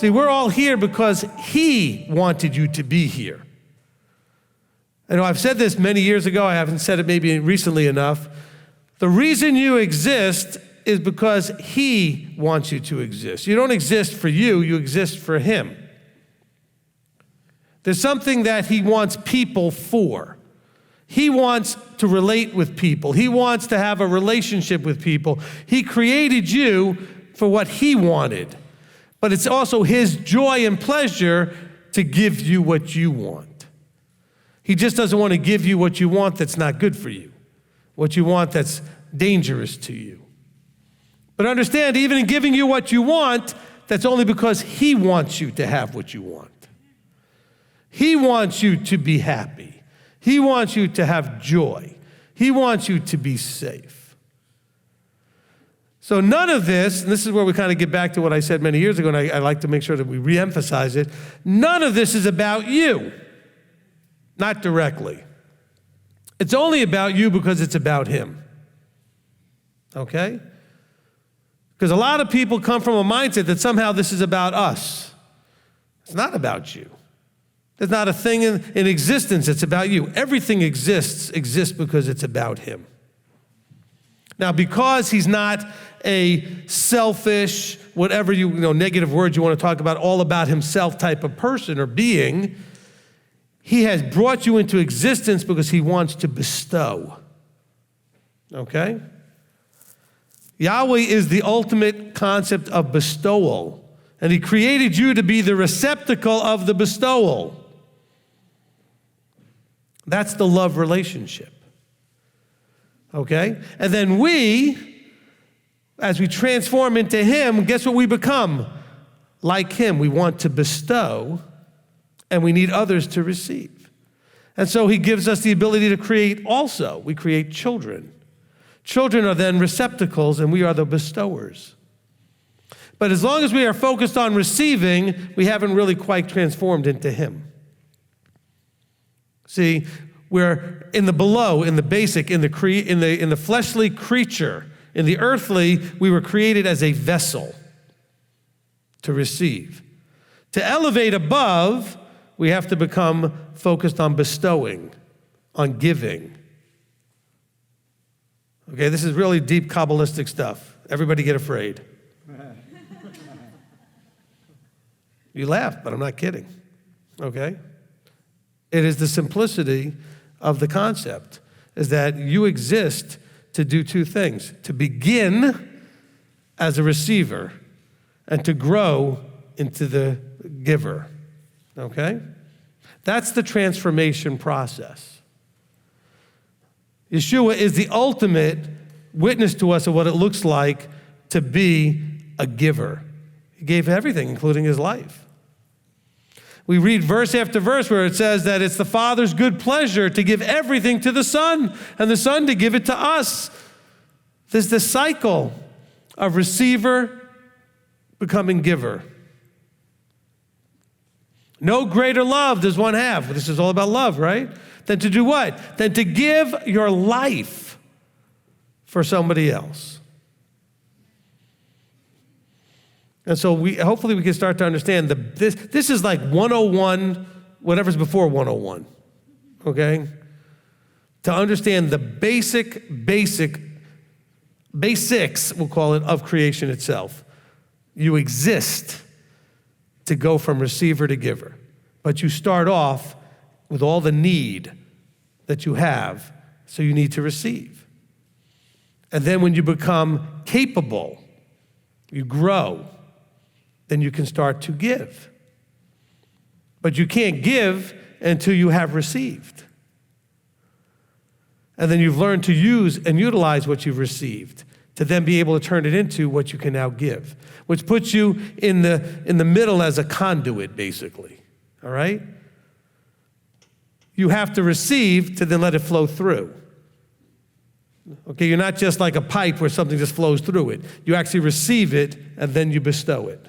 See, we're all here because he wanted you to be here. I know I've said this many years ago. I haven't said it maybe recently enough. The reason you exist is because he wants you to exist. You don't exist for you, you exist for him. There's something that he wants people for. He wants to relate with people. He wants to have a relationship with people. He created you for what he wanted. But it's also his joy and pleasure to give you what you want. He just doesn't want to give you what you want that's not good for you, what you want that's dangerous to you. But understand, even in giving you what you want, that's only because he wants you to have what you want. He wants you to be happy. He wants you to have joy. He wants you to be safe. So none of this, and this is where we kind of get back to what I said many years ago, and I like to make sure that we reemphasize it, none of this is about you, not directly. It's only about you because it's about him, okay? Because a lot of people come from a mindset that somehow this is about us. It's not about you. There's not a thing in existence that's about you. Everything exists because it's about him. Now, because he's not a selfish, whatever negative words you want to talk about, all about himself type of person or being, he has brought you into existence because he wants to bestow. Okay? Yahweh is the ultimate concept of bestowal, and he created you to be the receptacle of the bestowal. That's the love relationship. Okay? And then we, as we transform into him, guess what we become? Like him. We want to bestow, and we need others to receive. And so he gives us the ability to create also. We create children. Children are then receptacles, and we are the bestowers. But as long as we are focused on receiving, we haven't really quite transformed into him. See, we're in the below, in the basic, in the fleshly creature. In the earthly, we were created as a vessel to receive. To elevate above, we have to become focused on bestowing, on giving. Okay, this is really deep Kabbalistic stuff. Everybody get afraid. You laugh, but I'm not kidding. Okay? It is the simplicity of the concept, is that you exist to do two things: to begin as a receiver and to grow into the giver. Okay? That's the transformation process. Yeshua is the ultimate witness to us of what it looks like to be a giver. He gave everything, including his life. We read verse after verse where it says that it's the Father's good pleasure to give everything to the Son, and the Son to give it to us. There's this cycle of receiver becoming giver. No greater love does one have. This is all about love, right? Than to do what? Than to give your life for somebody else. And so hopefully we can start to understand this is like 101, whatever's before 101, okay? To understand the basics, we'll call it, of creation itself. You exist to go from receiver to giver, but you start off with all the need that you have, so you need to receive. And then when you become capable, you grow, then you can start to give. But you can't give until you have received. And then you've learned to use and utilize what you've received to then be able to turn it into what you can now give, which puts you in the middle as a conduit, basically, all right? You have to receive to then let it flow through. Okay, you're not just like a pipe where something just flows through it. You actually receive it and then you bestow it.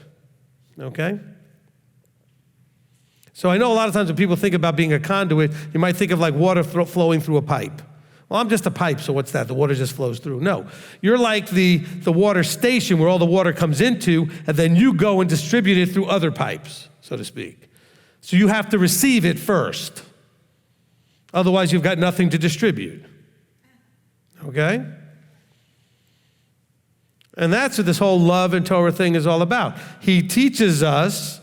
Okay? So I know a lot of times when people think about being a conduit, you might think of like water flowing through a pipe. Well, I'm just a pipe, so what's that? The water just flows through. No, you're like the water station where all the water comes into, and then you go and distribute it through other pipes, so to speak. So you have to receive it first. Otherwise, you've got nothing to distribute. Okay? And that's what this whole love and Torah thing is all about. He teaches us,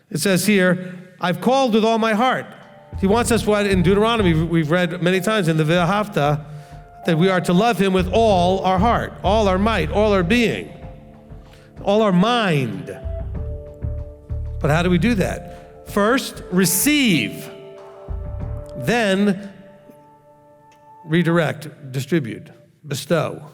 it says here, I've called with all my heart. He wants us, what in Deuteronomy, we've read many times in the V'ahavta, that we are to love him with all our heart, all our might, all our being, all our mind. But how do we do that? First, receive. Then, redirect, distribute, bestow.